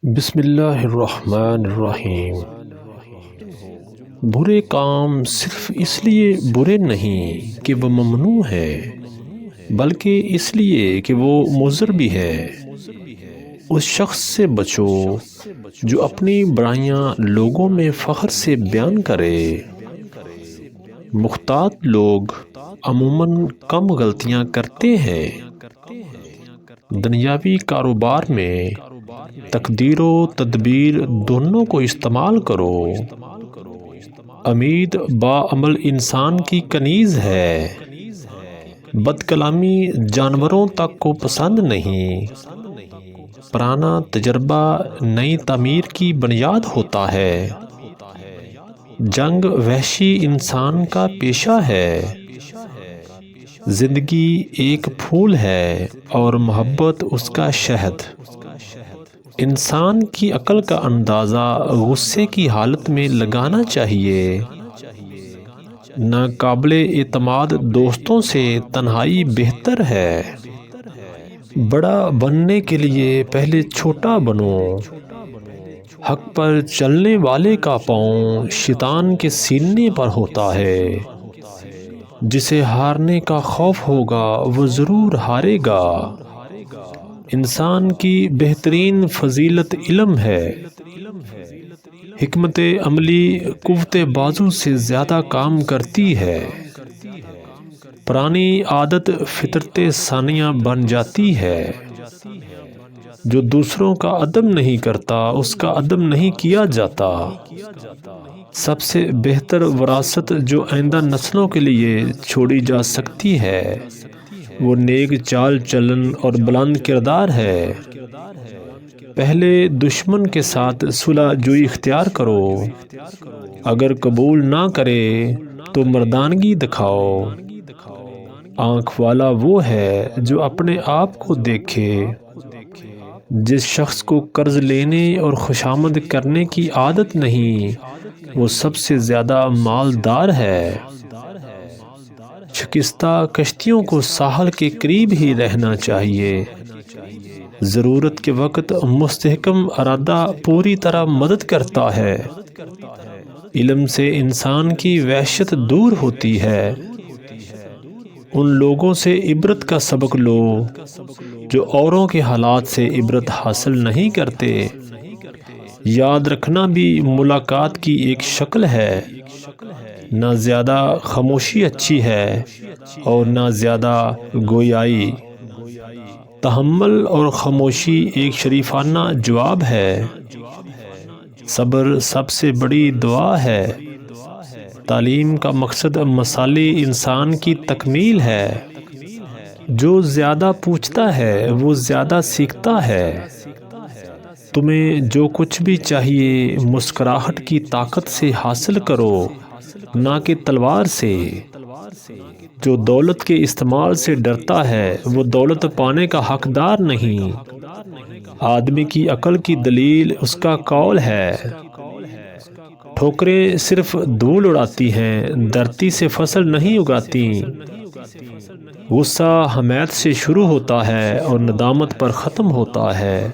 بسم اللہ الرحمن الرحیم۔ برے کام صرف اس لیے برے نہیں کہ وہ ممنوع ہے، بلکہ اس لیے کہ وہ مضر بھی ہے۔ اس شخص سے بچو جو اپنی برائیاں لوگوں میں فخر سے بیان کرے۔ محتاط لوگ عموماً کم غلطیاں کرتے ہیں۔ دنیاوی کاروبار میں تقدیر و تدبیر دونوں کو استعمال کرو۔ امید باعمل انسان کی کنیز ہے۔ بد کلامی جانوروں تک کو پسند نہیں۔ پرانا تجربہ نئی تعمیر کی بنیاد ہوتا ہے۔ جنگ وحشی انسان کا پیشہ ہے۔ زندگی ایک پھول ہے اور محبت اس کا شہد۔ انسان کی عقل کا اندازہ غصے کی حالت میں لگانا چاہیے۔ ناقابل اعتماد دوستوں سے تنہائی بہتر ہے۔ بڑا بننے کے لیے پہلے چھوٹا بنو۔ حق پر چلنے والے کا پاؤں شیطان کے سینے پر ہوتا ہے۔ جسے ہارنے کا خوف ہوگا وہ ضرور ہارے گا۔ انسان کی بہترین فضیلت علم ہے۔ حکمت عملی قوت بازو سے زیادہ کام کرتی ہے۔ پرانی عادت فطرت ثانیہ بن جاتی ہے۔ جو دوسروں کا ادب نہیں کرتا اس کا ادب نہیں کیا جاتا۔ سب سے بہتر وراثت جو آئندہ نسلوں کے لیے چھوڑی جا سکتی ہے وہ نیک چال چلن اور بلند کردار ہے۔ پہلے دشمن کے ساتھ صلح جوئی اختیار کرو۔ اگر قبول نہ کرے تو مردانگی دکھاؤ۔ آنکھ والا وہ ہے جو اپنے آپ کو دیکھے۔ جس شخص کو قرض لینے اور خوشامد کرنے کی عادت نہیں وہ سب سے زیادہ مالدار ہے۔ شکستہ کشتیوں کو ساحل کے قریب ہی رہنا چاہیے۔ ضرورت کے وقت مستحکم ارادہ پوری طرح مدد کرتا ہے۔ علم سے انسان کی وحشت دور ہوتی ہے۔ ان لوگوں سے عبرت کا سبق لو جو اوروں کے حالات سے عبرت حاصل نہیں کرتے۔ یاد رکھنا بھی ملاقات کی ایک شکل ہے۔ نہ زیادہ خاموشی اچھی ہے اور نہ زیادہ گویائی۔ تحمل اور خاموشی ایک شریفانہ جواب ہے۔ صبر سب سے بڑی دعا ہے۔ تعلیم کا مقصد مثالی انسان کی تکمیل ہے۔ جو زیادہ پوچھتا ہے وہ زیادہ سیکھتا ہے۔ تمہیں جو کچھ بھی چاہیے مسکراہٹ کی طاقت سے حاصل کرو نہ کہ تلوار سے۔ جو دولت کے استعمال سے ڈرتا ہے وہ دولت پانے کا حقدار نہیں۔ آدمی کی عقل کی دلیل اس کا قول ہے۔ ٹھوکریں صرف دھول اڑاتی ہیں، دھرتی سے فصل نہیں اگاتی۔ غصہ حمیت سے شروع ہوتا ہے اور ندامت پر ختم ہوتا ہے۔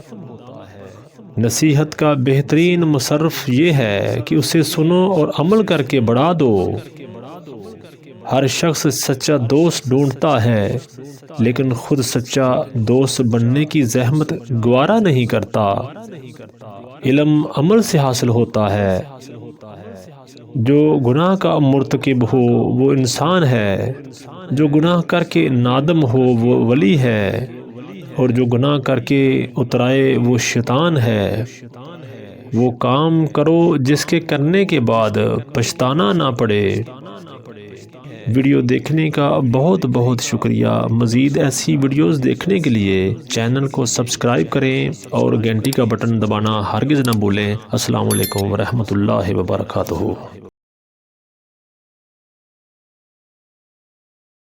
نصیحت کا بہترین مصرف یہ ہے کہ اسے سنو اور عمل کر کے بڑھا دو۔ ہر شخص سچا دوست ڈھونڈتا ہے لیکن خود سچا دوست بننے کی زحمت گوارا نہیں کرتا۔ علم عمل سے حاصل ہوتا ہے۔ جو گناہ کا مرتکب ہو وہ انسان ہے۔ جو گناہ کر کے نادم ہو وہ ولی ہے اور جو گناہ کر کے اترائے وہ شیطان ہے۔ وہ کام کرو جس کے کرنے کے بعد پچھتانا نہ پڑے۔ ویڈیو دیکھنے کا بہت بہت شکریہ۔ مزید ایسی ویڈیوز دیکھنے کے لیے چینل کو سبسکرائب کریں اور گھنٹی کا بٹن دبانا ہرگز نہ بھولیں۔ السلام علیکم ورحمۃ اللہ وبرکاتہ۔